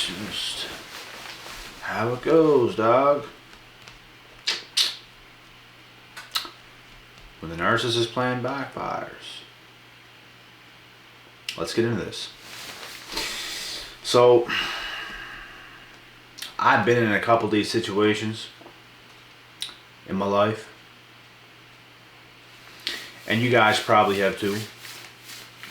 just how it goes, dog. When the narcissist plan backfires. Let's get into this. So, I've been in a couple of these situations in my life. And you guys probably have too.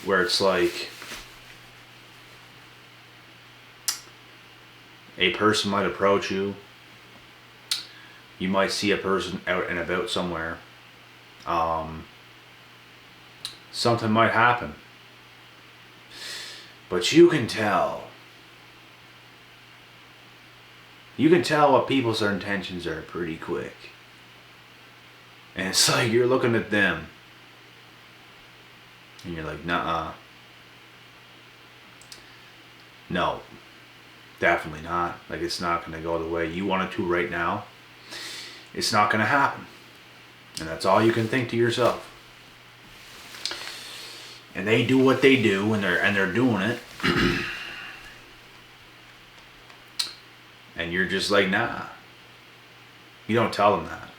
Where it's like a person might approach you. You might see a person out and about somewhere. Something might happen. But you can tell. You can tell what people's intentions are pretty quick. And it's like you're looking at them. And you're like, nuh-uh. No. Definitely not. Like, it's not going to go the way you want it to right now. It's not going to happen. And that's all you can think to yourself. And they do what they do, and they're doing it. And you're just like, nah. You don't tell them that.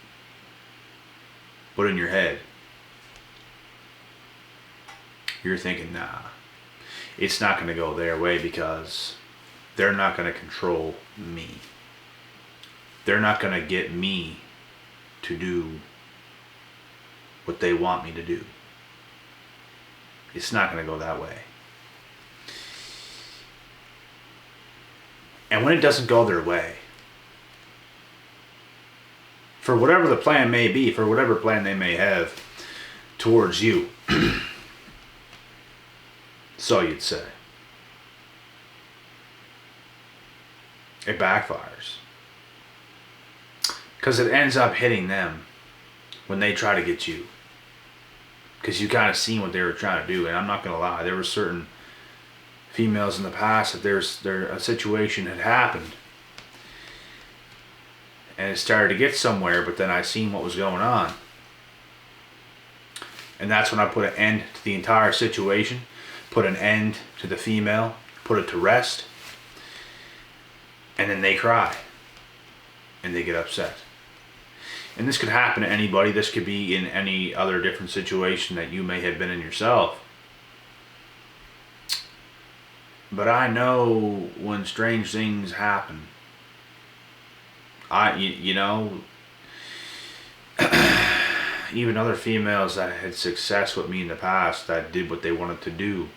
But in your head, you're thinking, nah. It's not going to go their way because they're not going to control me. They're not going to get me to do what they want me to do. It's not going to go that way. And when it doesn't go their way, for whatever the plan may be, for whatever plan they may have towards you, so you'd say, it backfires. Because it ends up hitting them when they try to get you. Because you kind of seen what they were trying to do. And I'm not going to lie, there were certain females in the past that a situation had happened. And it started to get somewhere, but then I seen what was going on. And that's when I put an end to the entire situation. Put an end to the female. Put it to rest. And then they cry. And they get upset. And this could happen to anybody. This could be in any other different situation that you may have been in yourself. But I know when strange things happen. You know, even other females that had success with me in the past that did what they wanted to do.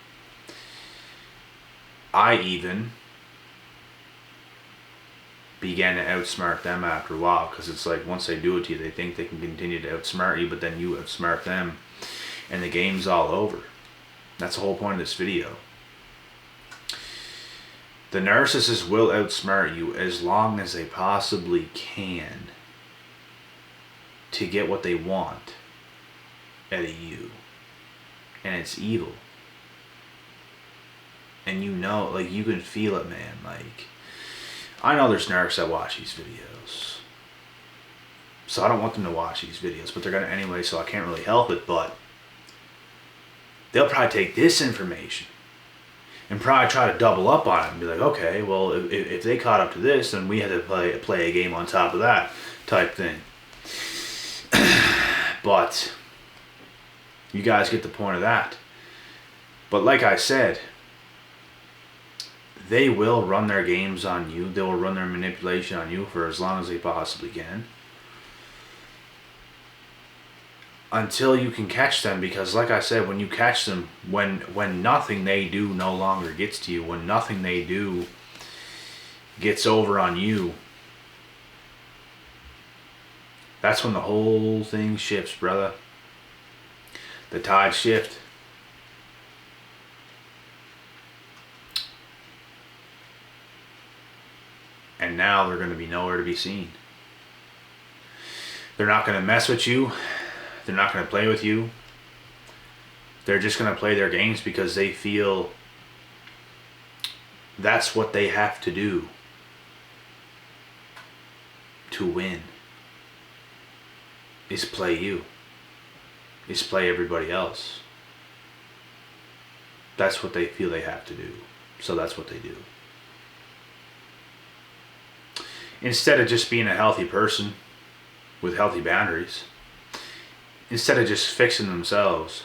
I even began to outsmart them after a while, because it's like once they do it to you, they think they can continue to outsmart you, but then you outsmart them and the game's all over. That's the whole point of this video. The narcissist will outsmart you as long as they possibly can to get what they want out of you. And it's evil. And you know, like, you can feel it, man. Like, I know there's narcs that watch these videos. So I don't want them to watch these videos, but they're going to anyway, so I can't really help it. But they'll probably take this information and probably try to double up on it and be like, okay, well, if they caught up to this, then we had to play a game on top of that type thing. But you guys get the point of that. But like I said, they will run their games on you. They will run their manipulation on you for as long as they possibly can. Until you can catch them, because like I said, when you catch them, when nothing they do no longer gets to you, when nothing they do gets over on you, that's when the whole thing shifts, brother. The tide shift. And now they're going to be nowhere to be seen. They're not going to mess with you. They're not going to play with you. They're just going to play their games because they feel that's what they have to do to win. Is play you. Is play everybody else. That's what they feel they have to do. So that's what they do. instead of just being a healthy person with healthy boundaries, instead of just fixing themselves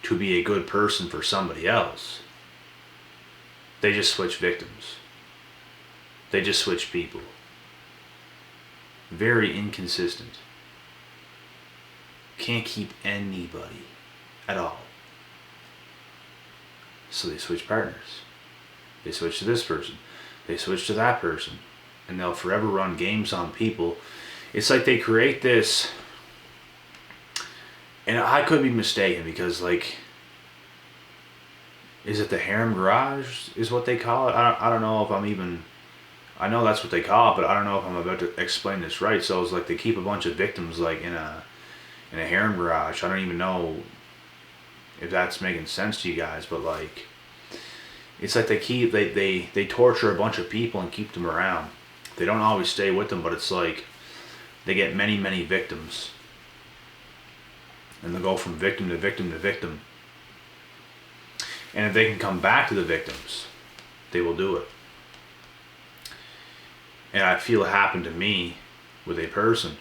to be a good person for somebody else, they just switch victims. They just switch people. Very inconsistent. Can't keep anybody at all. So they switch partners. They switch to this person. They switch to that person. And they'll forever run games on people. It's like they create this, and I could be mistaken because, like, is it the harem garage is what they call it? I don't know if I'm even, I know that's what they call it, but I don't know if I'm about to explain this right. So it's like they keep a bunch of victims like in a harem garage. I don't even know if that's making sense to you guys, but like, it's like they torture a bunch of people and keep them around. They don't always stay with them, but it's like they get many victims, and they'll go from victim to victim to victim. And if they can come back to the victims, they will do it. And I feel it happened to me with a person.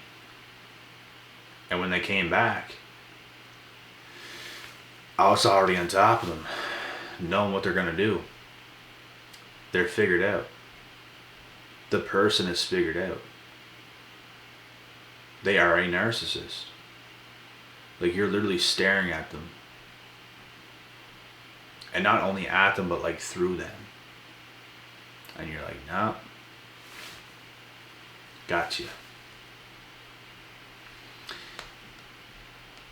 And when they came back, I was already on top of them, knowing what they're going to do. They're figured out. The person is figured out. They are a narcissist. Like, you're literally staring at them. And not only at them, but like through them. And you're like, no. Gotcha.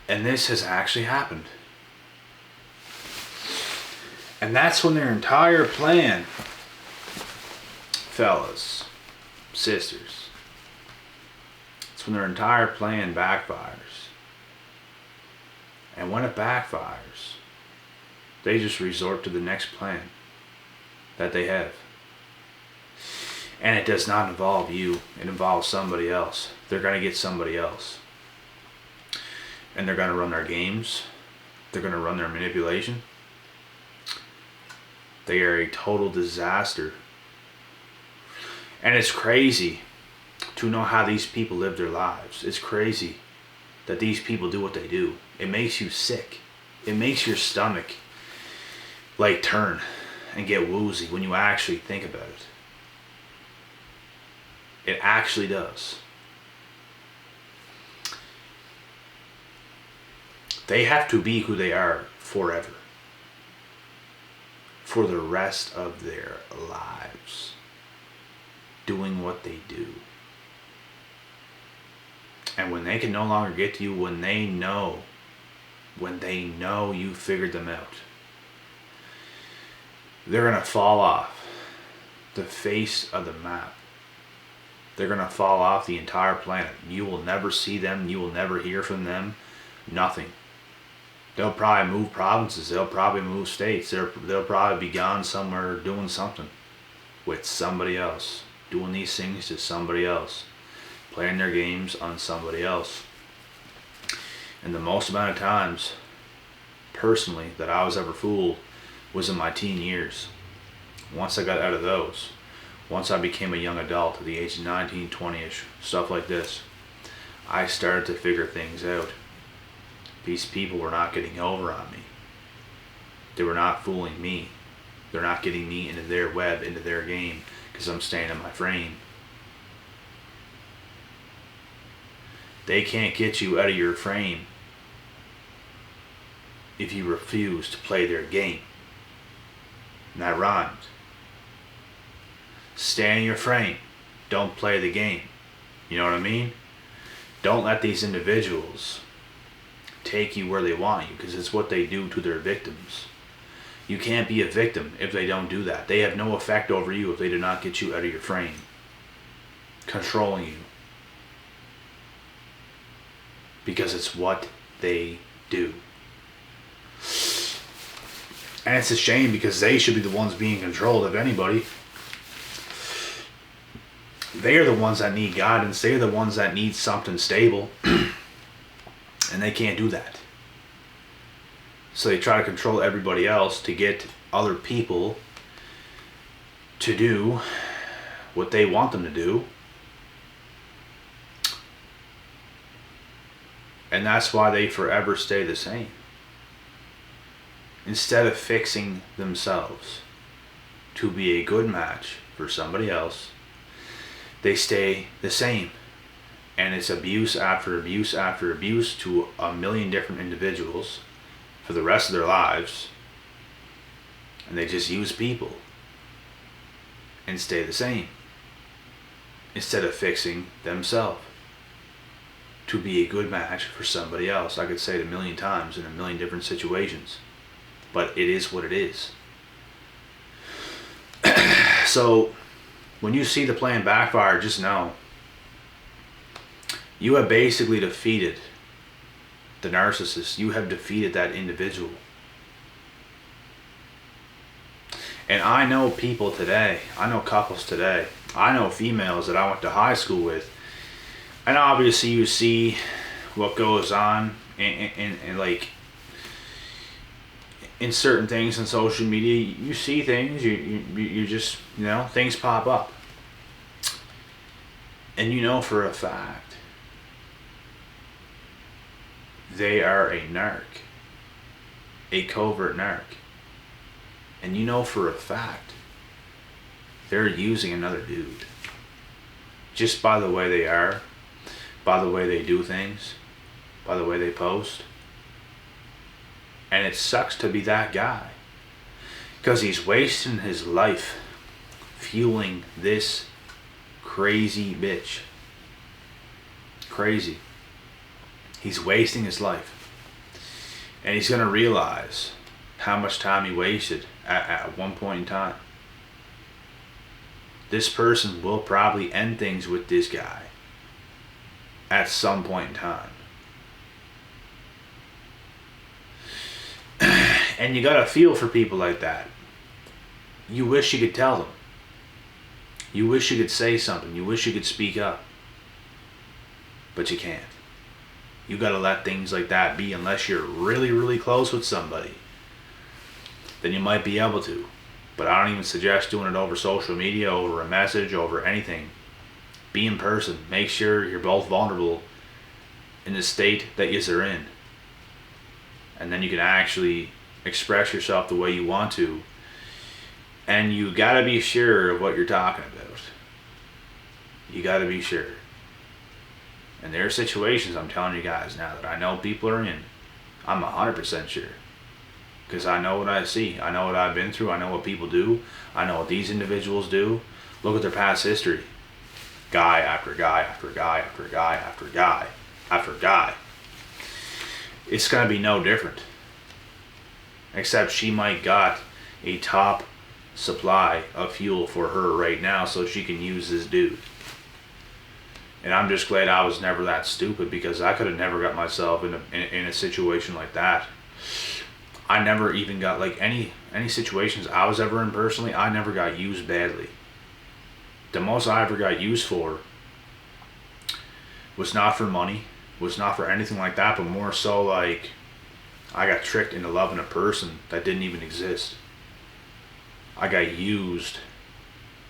And this has actually happened. And that's when their entire plan, fellas, sisters, it's when their entire plan backfires. And when it backfires, they just resort to the next plan that they have. And it does not involve you. It involves somebody else. They're going to get somebody else. And they're going to run their games. They're going to run their manipulation. They are a total disaster. And it's crazy to know how these people live their lives. It's crazy that these people do what they do. It makes you sick. It makes your stomach like turn and get woozy when you actually think about it. It actually does. They have to be who they are forever. For the rest of their lives. Doing what they do. And when they can no longer get to you, when they know you figured them out, they're going to fall off the face of the map. They're going to fall off the entire planet. You will never see them. You will never hear from them. Nothing. They'll probably move provinces. They'll probably move states. They'll probably be gone somewhere doing something with somebody else. Doing these things to somebody else. Playing their games on somebody else. And the most amount of times, personally, that I was ever fooled was in my teen years. Once I got out of those, once I became a young adult at the age of 19, 20-ish, stuff like this, I started to figure things out. These people were not getting over on me. They were not fooling me. They're not getting me into their web, into their game, because I'm staying in my frame. They can't get you out of your frame if you refuse to play their game. And that rhymed. Stay in your frame. Don't play the game. You know what I mean? Don't let these individuals take you where they want you, because it's what they do to their victims. You can't be a victim if they don't do that. They have no effect over you if they do not get you out of your frame. Controlling you. Because it's what they do. And it's a shame, because they should be the ones being controlled, if anybody. They are the ones that need guidance. They are the ones that need something stable. And they can't do that. So they try to control everybody else to get other people to do what they want them to do. And that's why they forever stay the same. Instead of fixing themselves to be a good match for somebody else, they stay the same. And it's abuse after abuse after abuse to a million different individuals for the rest of their lives. And they just use people and stay the same instead of fixing themselves to be a good match for somebody else. I could say it a million times in a million different situations, but it is what it is. So when you see the plan backfire, just know you have basically defeated the narcissist. You have defeated that individual. And I know people today, I know couples today, I know females that I went to high school with, and obviously you see what goes on in like in certain things on social media. You see things, you just, you know, things pop up, and you know for a fact they are a narc, a covert narc, and you know for a fact they're using another dude just by the way they are, by the way they do things, by the way they post. And it sucks to be that guy, because he's wasting his life fueling this crazy bitch. Crazy. He's wasting his life. And he's going to realize how much time he wasted at one point in time. This person will probably end things with this guy at some point in time. And you gotta feel for people like that. You wish you could tell them. You wish you could say something. You wish you could speak up. But you can't. You gotta let things like that be, unless you're really, really close with somebody. Then you might be able to. But I don't even suggest doing it over social media, over a message, over anything. Be in person. Make sure you're both vulnerable in the state that you're in. And then you can actually express yourself the way you want to. And you gotta be sure of what you're talking about. You gotta be sure. And there are situations, I'm telling you guys now, that I know people are in. I'm 100% sure. Because I know what I see. I know what I've been through. I know what people do. I know what these individuals do. Look at their past history. Guy after guy after guy after guy after guy after guy. It's going to be no different. Except she might got a top supply of fuel for her right now so she can use this dude. And I'm just glad I was never that stupid, because I could have never got myself in a situation like that. I never even got, like, any situations I was ever in personally, I never got used badly. The most I ever got used for was not for money, was not for anything like that, but more so like I got tricked into loving a person that didn't even exist. I got used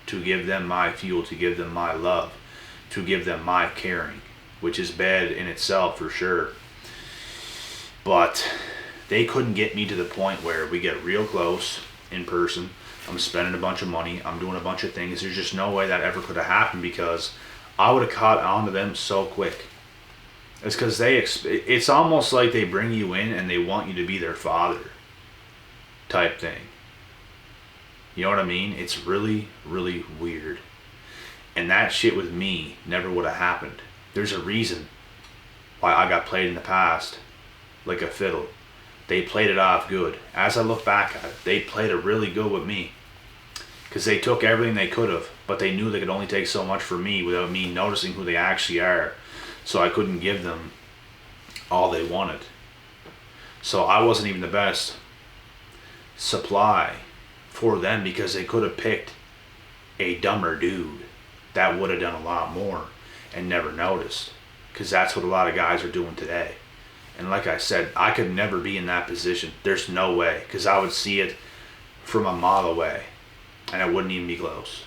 to give them my fuel, to give them my love, to give them my caring, which is bad in itself for sure. But they couldn't get me to the point where we get real close in person. I'm spending a bunch of money. I'm doing a bunch of things. There's just no way that ever could have happened, because I would have caught on to them so quick. It's because it's almost like they bring you in and they want you to be their father type thing. You know what I mean? It's really, really weird. And that shit with me never would have happened. There's a reason why I got played in the past like a fiddle. They played it off good. As I look back at it, they played it really good with me. Because they took everything they could have, but they knew they could only take so much from me without me noticing who they actually are. So I couldn't give them all they wanted. So I wasn't even the best supply for them, because they could have picked a dumber dude that would have done a lot more and never noticed. Because that's what a lot of guys are doing today. And like I said, I could never be in that position. There's no way. Because I would see it from a mile away. And it wouldn't even be close.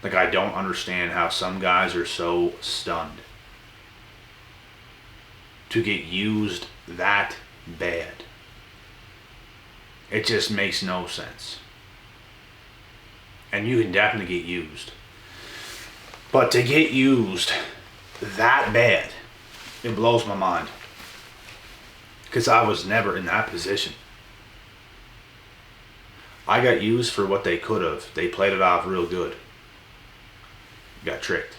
Like, I don't understand how some guys are so stunned to get used that bad. It just makes no sense. And you can definitely get used. But to get used that bad, it blows my mind. Because I was never in that position. I got used for what they could have. They played it off real good. Got tricked.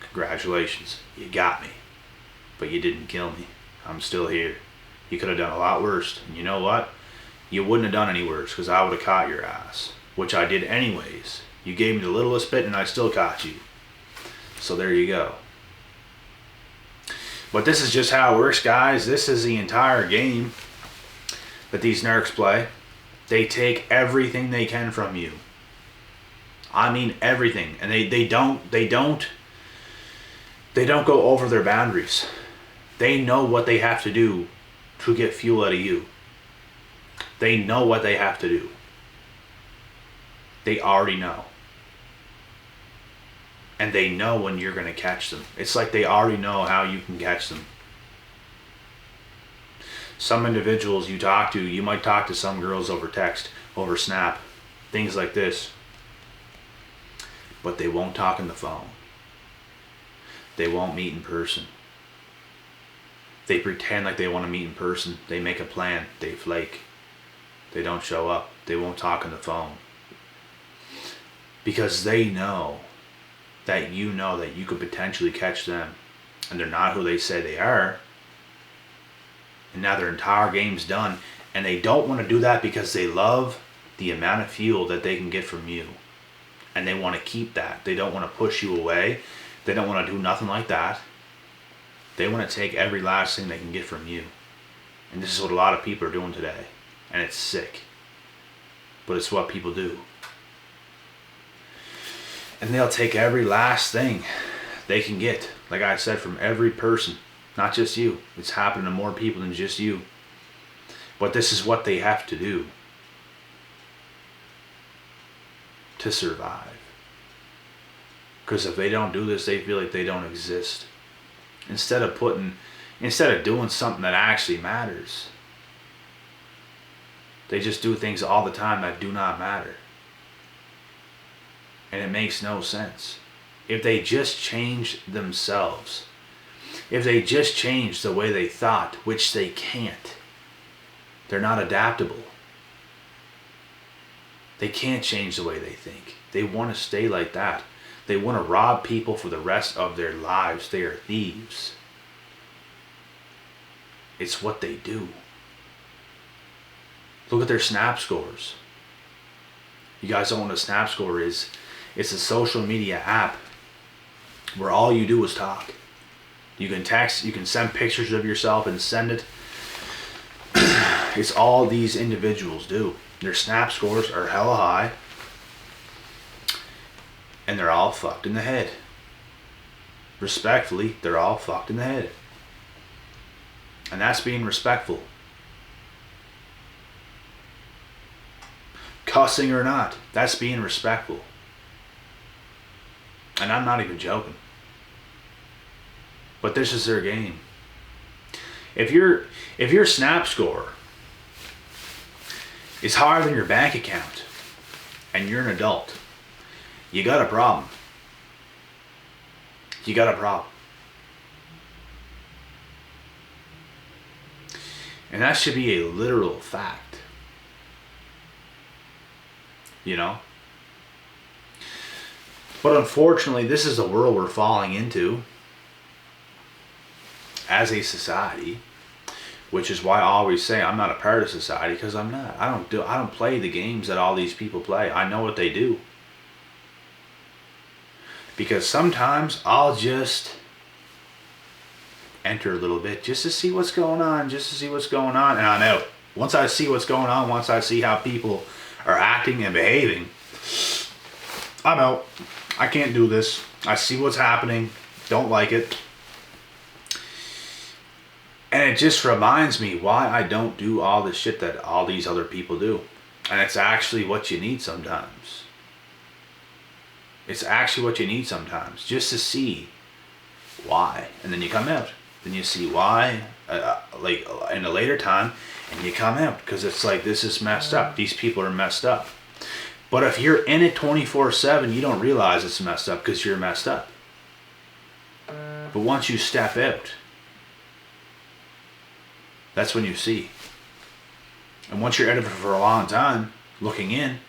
Congratulations, you got me. But you didn't kill me. I'm still here. You could have done a lot worse. And you know what? You wouldn't have done any worse, because I would have caught your ass. Which I did anyways. You gave me the littlest bit and I still caught you. So there you go. But this is just how it works, guys. This is the entire game that these narcs play. They take everything they can from you. I mean everything. And they don't go over their boundaries. They know what they have to do to get fuel out of you. They know what they have to do. They already know. And they know when you're going to catch them. It's like they already know how you can catch them. Some individuals you talk to, you might talk to some girls over text, over Snap, things like this. But they won't talk on the phone. They won't meet in person. They pretend like they want to meet in person. They make a plan. They flake. They don't show up. They won't talk on the phone. Because they know that you could potentially catch them. And they're not who they say they are. And now their entire game's done. And they don't want to do that because they love the amount of fuel that they can get from you. And they want to keep that. They don't want to push you away. They don't want to do nothing like that. They want to take every last thing they can get from you. And this is what a lot of people are doing today. And it's sick. But it's what people do. And they'll take every last thing they can get. Like I said, from every person. Not just you. It's happening to more people than just you. But this is what they have to do to survive. Because if they don't do this, they feel like they don't exist. Instead of doing something that actually matters, they just do things all the time that do not matter. And it makes no sense. If they just changed themselves, if they just changed the way they thought, which they can't, they're not adaptable. They can't change the way they think. They want to stay like that. They want to rob people for the rest of their lives. They are thieves. It's what they do. Look at their Snap scores. You guys don't know what a Snap score is. It's a social media app where all you do is talk. You can text, you can send pictures of yourself and send it. It's all these individuals do. Their Snap scores are hella high. And they're all fucked in the head. Respectfully, they're all fucked in the head. And that's being respectful. Cussing or not, that's being respectful. And I'm not even joking. But this is their game. If your Snap score is higher than your bank account and you're an adult, you got a problem. You got a problem. And that should be a literal fact. You know? But unfortunately, this is the world we're falling into as a society, which is why I always say I'm not a part of society, because I'm not. I don't play the games that all these people play. I know what they do. Because sometimes I'll just enter a little bit just to see what's going on, and I'm out. Once I see what's going on, once I see how people are acting and behaving, I'm out. I can't do this. I see what's happening, don't like it. And it just reminds me why I don't do all the shit that all these other people do. And it's actually what you need sometimes. It's actually what you need sometimes, just to see why. And then you come out. Then you see why, like in a later time, and you come out. Because it's like, this is messed up. These people are messed up. But if you're in it 24/7, you don't realize it's messed up because you're messed up. But once you step out, that's when you see. And once you're out of it for a long time, looking in,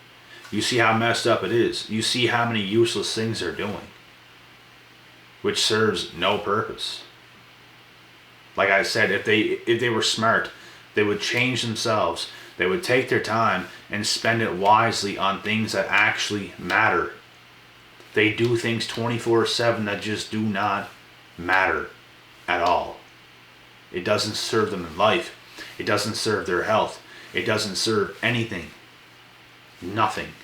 you see how messed up it is. You see how many useless things they're doing, which serves no purpose. Like I said, if they were smart, they would change themselves. They would take their time and spend it wisely on things that actually matter. They do things 24/7 that just do not matter at all. It doesn't serve them in life. It doesn't serve their health. It doesn't serve anything. Nothing.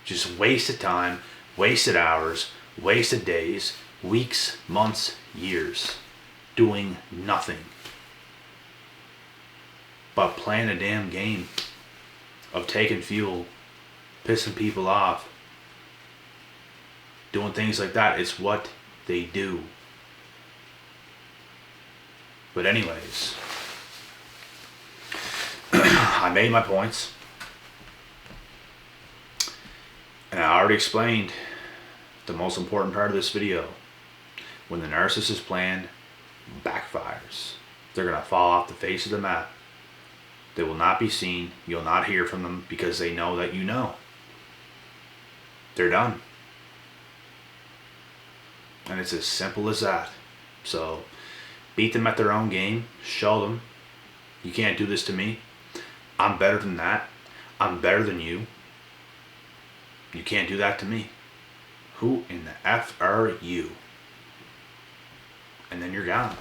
Just wasted time, wasted hours, wasted days, weeks, months, years, doing nothing but playing a damn game of taking fuel, pissing people off, doing things like that. It's what they do. But anyways, I made my points. And I already explained the most important part of this video. When the narcissist plan backfires, they're going to fall off the face of the map. They will not be seen. You'll not hear from them because they know that you know. They're done. And it's as simple as that. So beat them at their own game. Show them, you can't do this to me. I'm better than that. I'm better than you. You can't do that to me. Who in the F are you? And then you're gone.